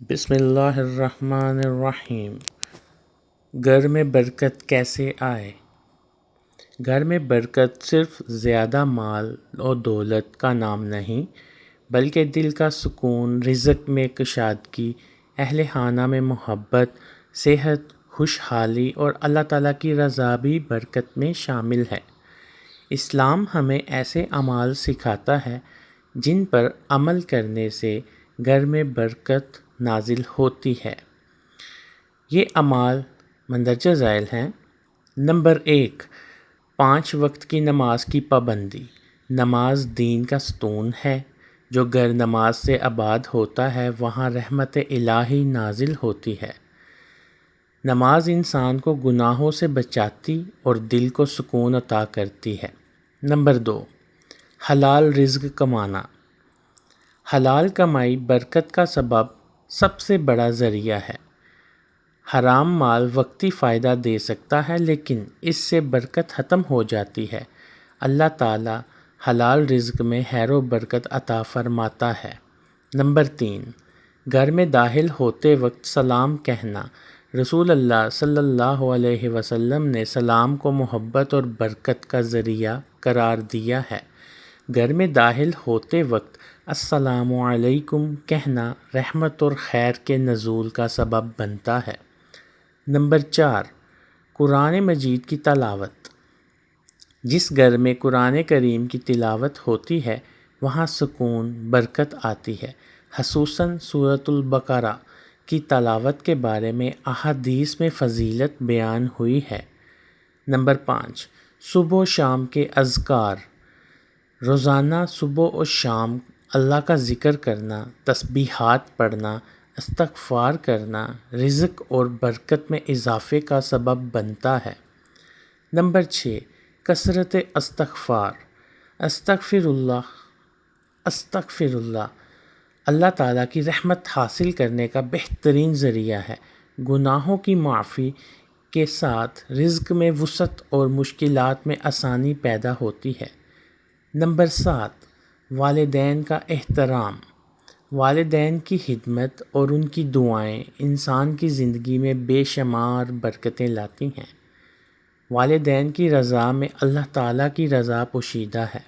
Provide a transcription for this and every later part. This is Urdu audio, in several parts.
بسم اللہ الرحمن الرحیم۔ گھر میں برکت کیسے آئے؟ گھر میں برکت صرف زیادہ مال اور دولت کا نام نہیں، بلکہ دل کا سکون، رزق میں کشادگی، اہل خانہ میں محبت، صحت، خوشحالی اور اللہ تعالیٰ کی رضا بھی برکت میں شامل ہے۔ اسلام ہمیں ایسے اعمال سکھاتا ہے جن پر عمل کرنے سے گھر میں برکت نازل ہوتی ہے۔ یہ اعمال مندرجہ ذیل ہیں۔ نمبر 1، 5 وقت کی نماز کی پابندی۔ نماز دین کا ستون ہے۔ جو گھر نماز سے آباد ہوتا ہے وہاں رحمت الہی نازل ہوتی ہے۔ نماز انسان کو گناہوں سے بچاتی اور دل کو سکون عطا کرتی ہے۔ نمبر 2، حلال رزق کمانا۔ حلال کمائی برکت کا سب سے بڑا ذریعہ ہے۔ حرام مال وقتی فائدہ دے سکتا ہے لیکن اس سے برکت ختم ہو جاتی ہے۔ اللہ تعالیٰ حلال رزق میں خیر و برکت عطا فرماتا ہے۔ نمبر 3، گھر میں داخل ہوتے وقت سلام کہنا۔ رسول اللہ صلی اللہ علیہ وسلم نے سلام کو محبت اور برکت کا ذریعہ قرار دیا ہے۔ گھر میں داخل ہوتے وقت السلام علیکم کہنا رحمت اور خیر کے نزول کا سبب بنتا ہے۔ نمبر 4، قرآن مجید کی تلاوت۔ جس گھر میں قرآن کریم کی تلاوت ہوتی ہے وہاں سکون، برکت آتی ہے۔ خصوصاً سورۃ البقرہ کی تلاوت کے بارے میں احادیث میں فضیلت بیان ہوئی ہے۔ نمبر 5، صبح و شام کے اذکار۔ روزانہ صبح و شام اللہ کا ذکر کرنا، تسبیحات پڑھنا، استغفار کرنا رزق اور برکت میں اضافے کا سبب بنتا ہے۔ نمبر 6، کثرت استغفار۔ استغفر اللہ اللہ تعالیٰ کی رحمت حاصل کرنے کا بہترین ذریعہ ہے۔ گناہوں کی معافی کے ساتھ رزق میں وسعت اور مشکلات میں آسانی پیدا ہوتی ہے۔ نمبر 7، والدین کا احترام۔ والدین کی خدمت اور ان کی دعائیں انسان کی زندگی میں بے شمار برکتیں لاتی ہیں۔ والدین کی رضا میں اللہ تعالیٰ کی رضا پوشیدہ ہے۔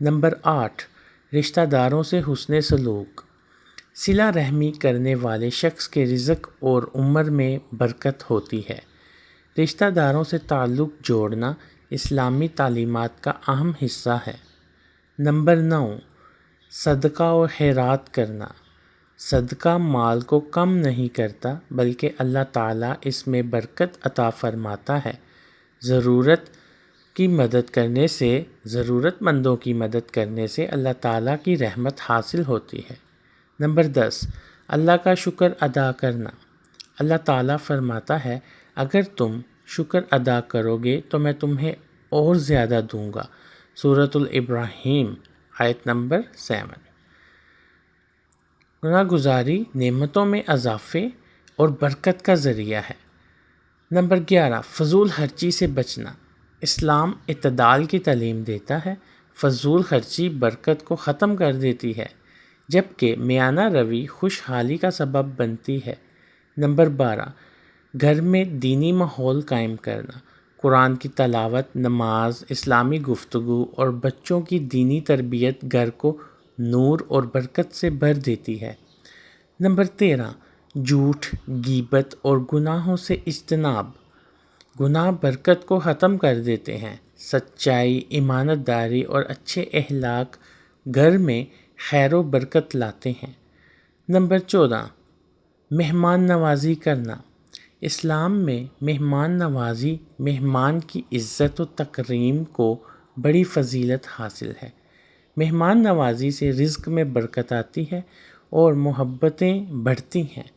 نمبر 8، رشتہ داروں سے حسن سلوک۔ صلہ رحمی کرنے والے شخص کے رزق اور عمر میں برکت ہوتی ہے۔ رشتہ داروں سے تعلق جوڑنا اسلامی تعلیمات کا اہم حصہ ہے۔ نمبر 9، صدقہ و خیرات کرنا۔ صدقہ مال کو کم نہیں کرتا بلکہ اللہ تعالیٰ اس میں برکت عطا فرماتا ہے۔ ضرورت مندوں کی مدد کرنے سے اللہ تعالیٰ کی رحمت حاصل ہوتی ہے۔ نمبر 10، اللہ کا شکر ادا کرنا۔ اللہ تعالیٰ فرماتا ہے اگر تم شکر ادا کرو گے تو میں تمہیں اور زیادہ دوں گا۔ سورۃ الابراہیم آیت نمبر 7۔ گناہ گزاری نعمتوں میں اضافے اور برکت کا ذریعہ ہے۔ نمبر 11، فضول خرچی سے بچنا۔ اسلام اعتدال کی تعلیم دیتا ہے۔ فضول خرچی برکت کو ختم کر دیتی ہے جبکہ میانہ روی خوشحالی کا سبب بنتی ہے۔ نمبر 12، گھر میں دینی ماحول قائم کرنا۔ قرآن کی تلاوت، نماز، اسلامی گفتگو اور بچوں کی دینی تربیت گھر کو نور اور برکت سے بھر دیتی ہے۔ نمبر 13، جھوٹ، غیبت اور گناہوں سے اجتناب۔ گناہ برکت کو ختم کر دیتے ہیں۔ سچائی، امانت داری اور اچھے اخلاق گھر میں خیر و برکت لاتے ہیں۔ نمبر 14، مہمان نوازی کرنا۔ اسلام میں مہمان نوازی، مہمان کی عزت و تکریم کو بڑی فضیلت حاصل ہے۔ مہمان نوازی سے رزق میں برکت آتی ہے اور محبتیں بڑھتی ہیں۔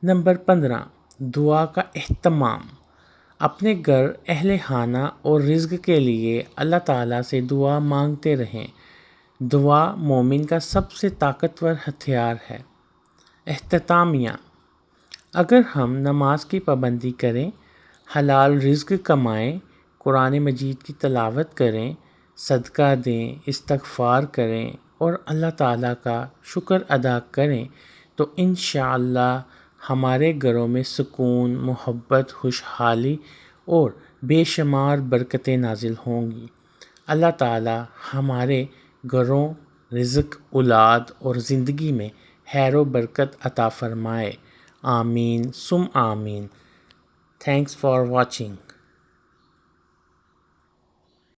نمبر 15، دعا کا اہتمام۔ اپنے گھر، اہل خانہ اور رزق کے لیے اللہ تعالیٰ سے دعا مانگتے رہیں۔ دعا مومن کا سب سے طاقتور ہتھیار ہے۔ اختتامیہ، اگر ہم نماز کی پابندی کریں، حلال رزق کمائیں، قرآن مجید کی تلاوت کریں، صدقہ دیں، استغفار کریں اور اللہ تعالیٰ کا شکر ادا کریں تو انشاءاللہ ہمارے گھروں میں سکون، محبت، خوشحالی اور بے شمار برکتیں نازل ہوں گی۔ اللہ تعالی ہمارے گھروں، رزق، اولاد اور زندگی میں خیر و برکت عطا فرمائے۔ آمین ثم آمین۔ Thanks for watching.